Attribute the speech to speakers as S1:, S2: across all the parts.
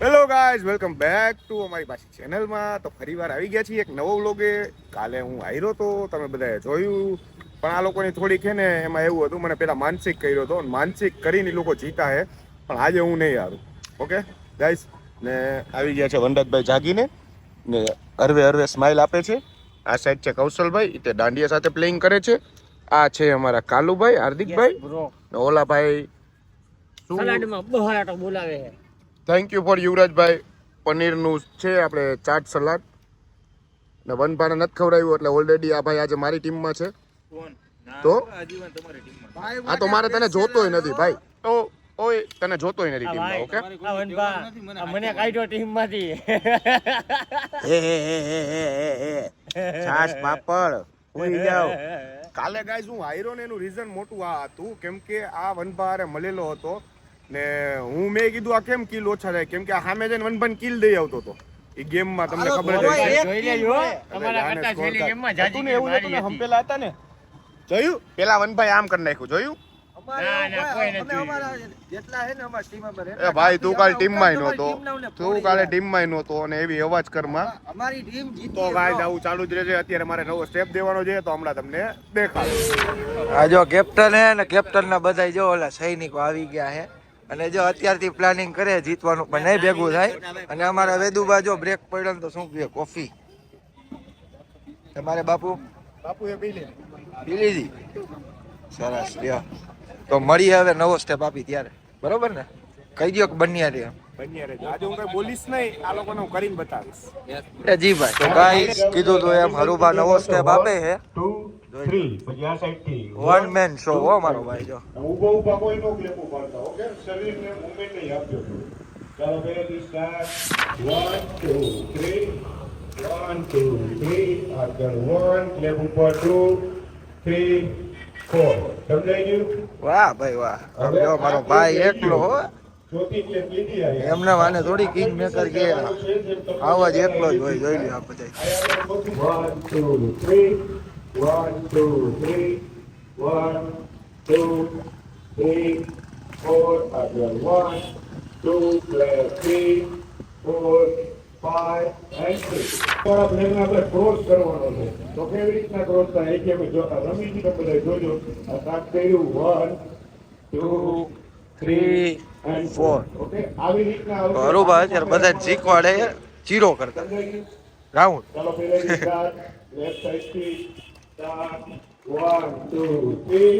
S1: Hello guys, welcome back to અમારી પાછી ચેનલમાં. તો ફરીવાર આવી ગયા છીએ એક નવો વ્લોગે. કાલે હું આવ્યો તો, તમે બધાએ જોયું, પણ આ લોકોની થોડીક છે ને એમાં એવું હતું, મને પેલા માનસિક કર્યો હતો, માનસિક કરીને લોકો જીતા હે, પણ આજે હું નહીં હારું. ઓકે ગાઈઝ, ને આવી ગયા છે વનરાજભાઈ જાગીને, ને હરવે હરવે સ્માઇલ આપે છે. આ સાઈડ છે કૌશલભાઈ, તે દાંડિયા સાથે પ્લેઇંગ કરે છે. આ છે અમારા કાલુભાઈ, હાર્દિકભાઈ, ને ઓલા ભાઈ
S2: સલાડમાં બહારાટો બોલાવે છે.
S1: થેન્ક યુ ફોર યુવરાજભાઈ. પનીરનું છે આપણે ચાટ સલાડ, ને વનભાને નથી ખવડાવ્યું એટલે ઓલરેડી આ ભાઈ આજે મારી ટીમમાં છે. તો આ તો મારે તને જોતોય નથી ભાઈ, તો ઓય તને જોતોય નથી ટીમમાં. ઓકે
S2: મને કાઢ્યો ટીમમાંથી.
S1: છાશ પાપડ ઉઈ જાવ. કાલે ગાઈસ હું હાર્યો ને એનું રીઝન મોટું આ હતું, કેમ કે આ વનભારે મળેલો હતો ને હું મેં કીધું આ કેમ કિલ ઓછા થાય, કેમ કે આ સામે જઈને વનભાન કિલ દઈ આવતો હતો એ ગેમમાં. તમને ખબર જ હશે,
S2: જોઈ લેજો તમારા કરતા છેલ્લી ગેમમાં જાજી
S1: એવું નતું ને, હંપેલા હતા ને, જોયું પેલા વનભાઈ આમ કરી નાખ્યું, જોયું? એ ભાઈ તું કાલે ટીમમાં નહોતો, તું કાલે ટીમમાં નહોતો, અને એવી અવાજ કરમાં
S3: અમારી ટીમ જીતી.
S1: તો ગાઈસ આવું ચાલુ જ રહેશે. અત્યારે મારે નવો સ્ટેપ દેવાનો છે, તો હમણાં તમને દેખાડું.
S3: આ જો કેપ્ટન હે ને, કેપ્ટન ના બધા જો ઓલા સૈનિકો આવી ગયા હે, અને જો અત્યારથી પ્લાનિંગ કરે જીતવાનું, પણ નહીં ભેગું થાય. અને અમારા વેદુબા જો બ્રેક પડ્યો ને તો શું પીએ? કોફી. તમારે બાપુ
S1: બાપુ એ પી
S3: લીધી? સરસ. લ્યો તો મળીએ હવે નવો સ્ટેપ આપી ત્યારે, બરોબર ને? કહી દો કે બન્યા રે.
S1: આજે હું કઈ બોલીશ નહીં, આ લોકોને હું કરીને બતાવીશ.
S3: એ જી ભાઈ, તો ગાઈસ કીધું તો એમ હરુભા નવો સ્ટેપ આપે છે.
S4: 2 3 પછી આ સાઈડ થી
S3: વન મેન શો હો મારો ભાઈ. જો
S4: ઊભો ઊભા કોઈ નો ક્લેપો પાડતા. ઓકે, શરીરને મૂવમેન્ટ નહીં આપજો. ચાલો પહેલેથી સ્ટાર્ટ. 1 2 3 1 2 3 આગળ 1 ક્લેપ ઉપર 2 3 4. સમજાઈ ગયું?
S3: વાહ ભાઈ વાહ. હવે જો મારો ભાઈ એકલો હો,
S4: ચોથી ક્લેપ લીધી આ
S3: એમને માને થોડી કિંગ મેકર કે આવા જ એકલો જ હોય. જોઈ લ્યો આ બધા.
S4: 1 2 3 1 2 3 1 2 3 4 આગળ 1 2 3 4 5 and 6. થોડા પ્લેનમાં આપણે ક્રોસ કરવાનો છે. તો કેવી રીતના ક્રોસ થાય એ કે અમે જોતા રમીથી તો બધા જોજો. આ સ્ટાર્ટ કર્યું 1 2 3 and 4. ઓકે, આવી રીતના
S3: હરુભા અત્યારે બધા શીખવાડે ચીરો કરતા રાઉન્ડ.
S4: ચાલો પહેલેથી સ્ટાર્ટ. લેફ્ટ સાઈડ થી સ્ટાર્ટ. 1 2 3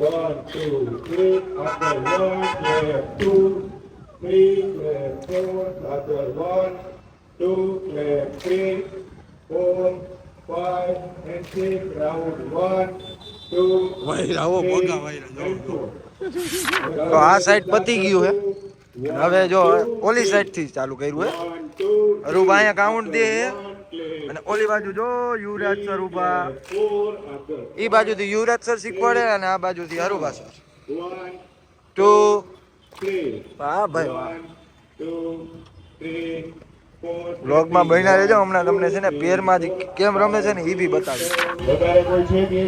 S4: 1 2 3 આગળ 1 left 2 3 left 4 આગળ 1 2 left 3 4 5 and 6 round 1 2
S3: વાયરાઓ ભોગા વાયરા જો.
S4: and 4.
S3: તો આ સાઈડ પતી ગયું હે. હવે જો ઓલી સાઈડ થી ચાલુ કર્યું હે.
S4: 1 2
S3: હરુભા અહીંયા કાઉન્ટ દે હે,
S4: 1 left
S3: અને ઓલી બાજુ જો યુવરાજ સર ઉભા.
S4: 4 આગળ
S3: ઈ બાજુથી યુવરાજ સર શીખવાડે અને આ બાજુથી હરુભા સર.
S4: 1
S3: 2
S4: 3
S3: હા ભાઈ વાહ.
S4: 1 2 3 4
S3: વ્લોગમાં બન્યા રહેજો. હમણાં તમને છે ને પેરમાંથી કેમ રમે છે ને એ બી બતાવી.
S4: વધારે કોઈ છે કે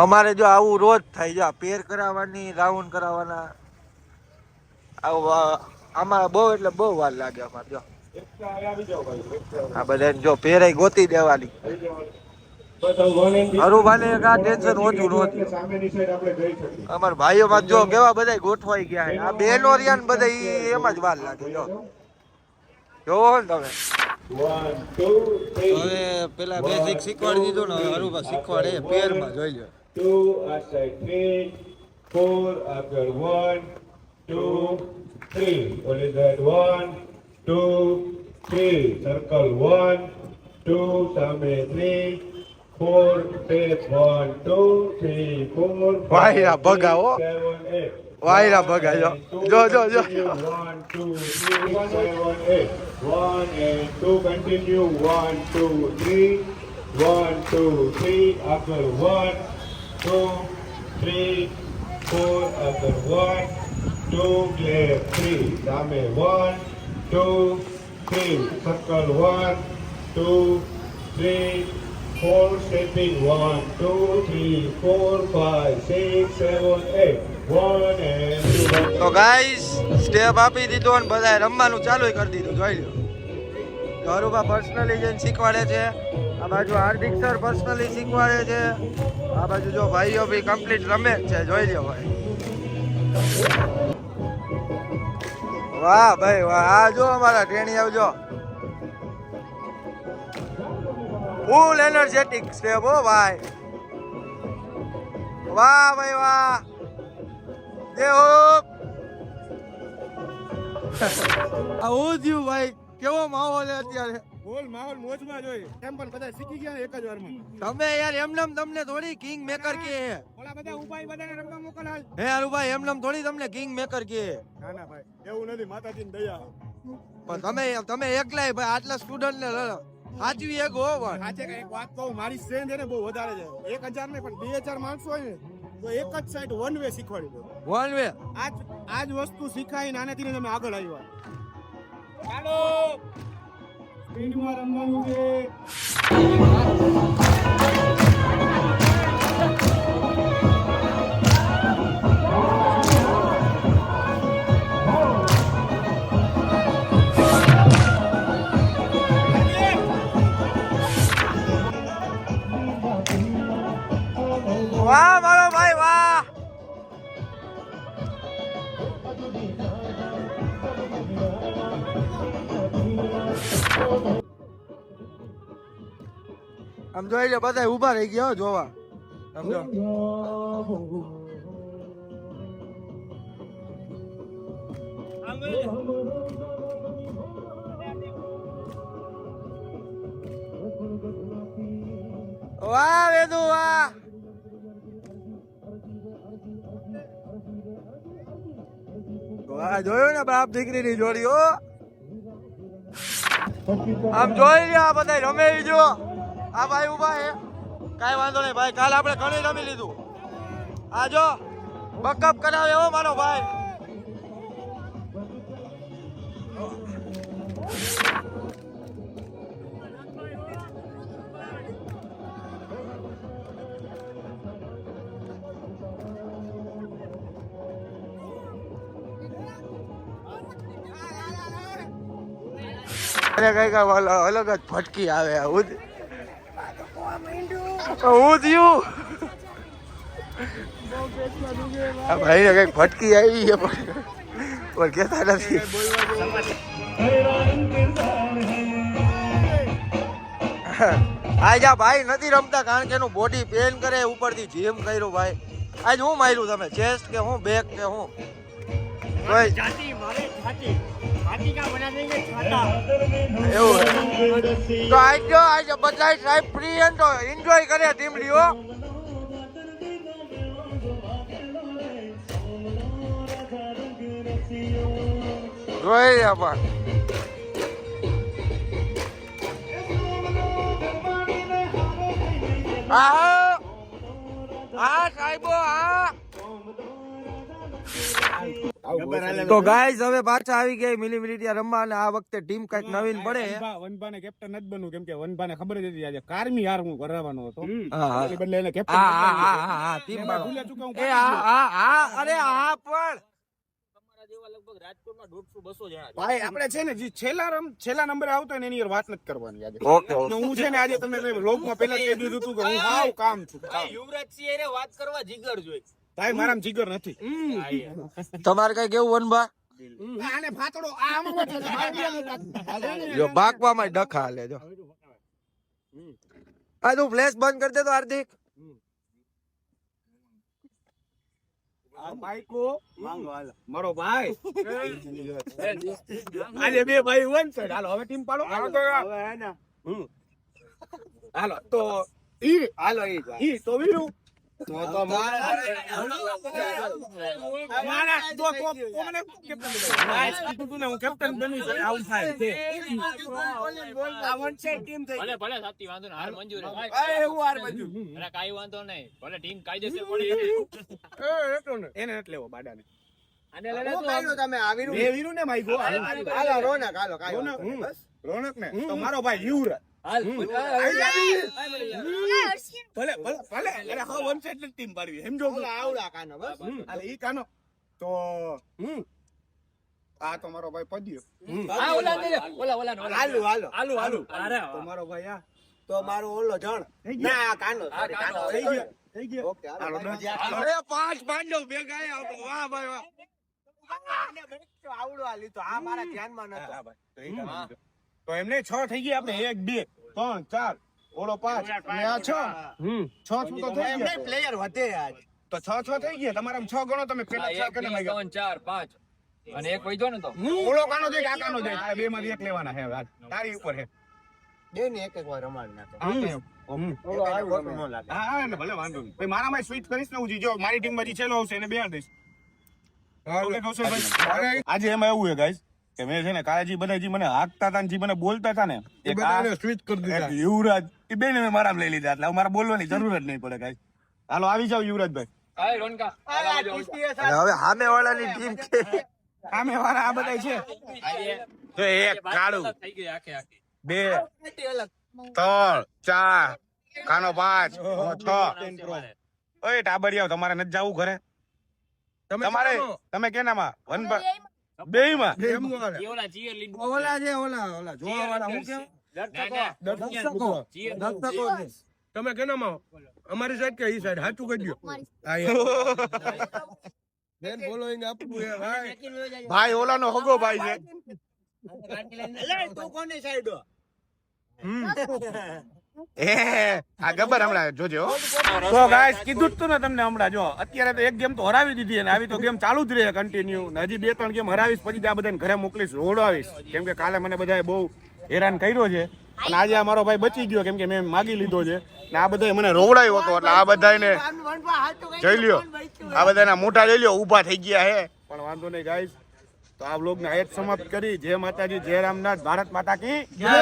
S3: અમારે જો આવું રોજ થાય. જો આ પેર કરાવવાની, રાઉન્ડ કરાવવાના, આવું આમાં બહુ એટલે બહુ વાર લાગે અમારે. જો
S4: એક્સ્ટ્રા આવી જાવ ભાઈ, એક્સ્ટ્રા
S3: આ બધા જો પેરાઈ ગોતી દેવાની.
S4: આવી જાવ. બસ હવે 1 and
S3: હરુભાને એક આ ટેન્શન ઓછું નહોતું.
S4: સામેની સાઈડ આપણે જઈ શકીએ.
S3: અમારા ભાઈઓમાં જો કેવા બધા ગોઠવાઈ ગયા છે. આ બેનો રહ્યા ને બધા ઈ એમાં જ વાર લાગે. જો જોવો ને તમે.
S4: 1 2 3
S3: હવે પેલા બેઝિક શીખવાડી દીધું ને, હવે હરુભા શીખવાડે પેરમાં. જોઈ લો
S4: 2 આ સાઈડ 3 4 આગળ 1 2 3 ઓલી સાઈડ 1 2 3 સર્કલ 1 2 સામે 3 4 સ્ટેપ 1 2 3 4
S3: વાયરા ભગા હો.
S4: 7 8
S3: વાયરા ભગા જો જો જો જો.
S4: 1 2 3 7 8 1 and 2 continue 1 2 3 1 2 3 આગળ 1 2 3 4 આગળ 1 2 left 3 સામે 1 2 3 circle 1 2 3 4 stepping 1 2 3 4 5 6 7 8 1 and 2.
S3: તો ગાઈસ સ્ટેપ આપી દીધો અને બધાએ રમવાનું ચાલુ કરી દીધું. જોઈ લો, ગૌરવભા પર્સનલી જઈને શીખવાડે છે. આ બાજુ હાર્દિક સર પર્સનલી શીખવાડે છે. આ બાજુ જો ભાઈઓ બી કમ્પ્લીટ રમે જ છે. જોઈ લો ભાઈ, વાહ ભાઈ વાહ. આ જો અમારા ટ્રેણી આવજો, ફૂલ એનર્જેટિક સ્ટેપ હો ભાઈ. વાહ ભાઈ વાહ. દેહો આવું થયું ભાઈ. કેવો માહોલ છે અત્યારે?
S1: બોલ માહોલ મોજમાં જોઈએ. એમ પણ બધા શીખી ગયા એક જ વારમાં.
S3: તમે યાર એમનેમ તમને થોડી કિંગ મેકર કે
S1: ઓલા બધા ઉપાય બધાને રમવા મોકલ હાલ.
S3: હે હારુભાઈ, એમનેમ થોડી તમને કિંગ મેકર કે.
S1: ના ના ભાઈ એવું નથી, માતાજીની દયા.
S3: પણ તમે એકલાય ભાઈ આટલા સ્ટુડન્ટ ને સાચવી એક હો પણ.
S1: સાચે એક વાત કહું, મારી સ્ટ્રેન્થ છે ને બહુ વધારે છે. 1000 નહીં પણ 2000 માણસો હોય ને તો એક જ સાઈડ વન વે શીખવાડી દો.
S3: વન વે
S1: આજ વસ્તુ શીખાઈને આનેથી તમે આગળ આવ્યા. ચાલો સ્પીડમાં રમવાનું છે.
S3: વાહ મારો ભાઈ વાહ. આમ જોઈ લે, બધા ઉભા રહી ગયા હો જોવા. સમજો વાહ વેદુ વાહ. વાહ જોયું ને બાપ દીકરીની જોડી હો. આમ જોઈ લે, આ બધા રમે જો. આ ભાઈ ઉભા હે, કાઈ વાંધો નહીં ભાઈ. કાલ આપણે ઘણી રમી લીધું. આ જો બકઅપ કરાવે હો મારો ભાઈ. અરે કઈ અલગ જ ફટકી આવે. હું થયું ભાઈ ને કઈક ફટકી આવી છે પણ કેતા નથી. આજ આ ભાઈ નથી રમતા કારણ કે એનું બોડી પેન કરે. ઉપરથી જીમ કર્યું ભાઈ. આજ હું માર્યું તમે? ચેસ્ટ કે હું બેક કે હું?
S2: જાતી મારે છાતી છાતી કા બના દેંગે છાતા.
S3: એવું તો આજ બધા સાહેબ ફ્રી એન્ડ એન્જોય કરે ટીમલીઓ. જોઈ પણ હા સાહેબો હા. તો ગાઈઝ હવે પાછા આવી ગઈ મિલી રમવા અને આ વખતે ટીમ કઈક નવીન પડે.
S1: વનભાને કેપ્ટન નથી બનવું કેમ કે વનભાને ખબર જ હતી આજે કારમી હાર હું કરાવવાનો હતો. એટલે બદલે એને કેપ્ટન
S3: ટીમ
S1: ભૂલે ચૂકા હું.
S3: અરે હા પણ
S2: લગભગ રાજકોટમાં 150-200 જણા
S1: ભાઈ આપણે છે ને જે છેલ્લા નંબરે આવતો હોય ને એની વાત નથી કરવાની આજે.
S3: ઓકે
S1: હું છે ને આજે તમને લોકમાં પહેલા કહી દીધું હતું કે હું હાવ કામ છું.
S2: યુવરાજસિંહ એને વાત કરવા જીગર જોઈ.
S1: ભાઈ મારામાં જીગર નથી.
S3: તમારે કઈ કેવું વનભા?
S1: આને ફાતડો આમાં
S3: જો ભાગવામાં ડખા હાલે જો. આ તું ફ્લેશ બંધ કરી દે તો હાર્દિક.
S1: મારો ભાઈ આજે બે ભાઈ વન સાઈડ. હાલો હવે ટીમ પાડો. હાલો તો ઈ તો વીરુ તો મારા તો મને કેપ્ટન બનાવ. હું કેપ્ટન બની છું. આવું થાય છે. આ વન સાઈડ ટીમ થઈ.
S2: ભલે ભલે સાચી વાંધો નહીં હાર મંજૂર છે ભાઈ.
S1: એવું હાર બાજુ
S2: અરે કાઈ વાંધો નહીં ભલે ટીમ કાયદેસર પડી.
S1: એને એટલે લેવો બાડાને.
S2: આને લઈને તમે
S1: વીરુ ને માઈ ગો. હાલો રોનક હાલો કાઈ રોનક ને તો મારો ભાઈ યુવરાજ. ભલે ભલે અરે હા વન સાઈડ ટીમ પાડવી સમજો
S2: આવડા કાનો બસ
S1: અરે ઈ કાનો તો આ તો મારો ભાઈ પદ્યો
S2: હાલો
S1: તો મારો ભાઈ આ
S2: તો મારો ઓલો જણ ના કાનો
S1: થઈ ગયો
S2: ઓકે
S1: હાલો,
S2: હાલો
S1: દસ.
S3: અરે 5 પાંડવ ભેગા આયા. વાહ ભાઈ વાહ.
S2: આવડો આ લીધો આ મારા ધ્યાનમાં નતો
S1: હા ભાઈ, તો ઈ કાનો લીધો. તો એમને 6 થઈ ગયા આપણે 1 2 3 4 ઓલો 5 અને આ 6 6 શું તો થઈ
S2: એમને
S1: ગયા
S2: પ્લેયર વધે આજ
S1: તો 6 થઈ ગયા તમારા 6 ગણો તમે પેલા 6 કેને માંગ્યા
S5: 4 5 અને એક વૈધો ને તો
S1: ઓલો કાનો દે આ કાનો દે તારે બે માંથી એક લેવાના હે આજ. તારી ઉપર હે
S2: બે ને એક વાર રમાડી નાખે
S1: ઓલો આવ્યો ન લાગે હા ને ભલે વાંધો નહીં ભાઈ મારામાં સ્વિચ કરીશ ને હું જો મારી ટીમ માં જીતેલો આવશે એને બેહાડ દઈશ ઓકે કૌશલભાઈ આજે એમાં એવું છે ગાઈસ કે મેં છે ને કાળાજી બધા જી મને હાંકતા હતા ને જી મને બોલતા હતા ને એ બધાને સ્વિચ કરી દીધા યુવરાજ એ બેને મેં મારામાં લઈ લીધા એટલે હવે મારે બોલવાની જરૂર જ નહીં પડે ગાઈસ હાલો આવી જાવ યુવરાજભાઈ
S5: હાય રોનકા
S3: અને હવે સામે વાળાની ટીમ કે
S1: સામે વાળા આ બધા છે તો એક કાળું
S5: થઈ ગઈ આખે આખી
S1: 2 3 4 કાનો 5 6 ઓય ટાબરિયાઓ તમારે નથી જાવું ઘરે તમારે તમે કેનામાં વન બેયમાં
S5: ઓલા ચીયર લીડ
S3: ઓલા છે ઓલા જોવા વાળા હું કેમ દર્શકો
S6: તમે કેનામાં અમારી સાઈડ કે ઈ સાઈડ સાચું કહી દો બેન ફોલોઈંગ આપવું હે ભાઈ
S1: ભાઈ ઓલાનો હગો ભાઈ છે
S2: તું કોની સાઈડ
S1: આ ગબ્બર હમણાં જોજો તો ગાઈસ કીધું જ તું ને તમને હમણાં જો અત્યારે તો એક ગેમ તો હરાવી દીધી અને આવી તો ગેમ ચાલુ જ રહે કન્ટિન્યુ હજી 2-3 ગેમ હરાવીશ પછી આ બધાને ઘરે મોકલીશ રોડાવીશ કેમ કે કાલે મને બધાએ બહુ હેરાન કર્યો છે અને આજે આ મારો ભાઈ બચી ગયો કેમ કે મેં માગી લીધો છે ને આ બધાએ મને રોવડાવ્યો હતો એટલે આ બધાને જોઈ લ્યો આ બધાના મોઢા જોઈ લ્યો ઊભા થઈ ગયા હે પણ વાંધો નહીં ગાઈસ તો આ વ્લોગને આજ સમાપ્ત કરી જય માતાજી જય રામનાથ ભારત માતા કી જય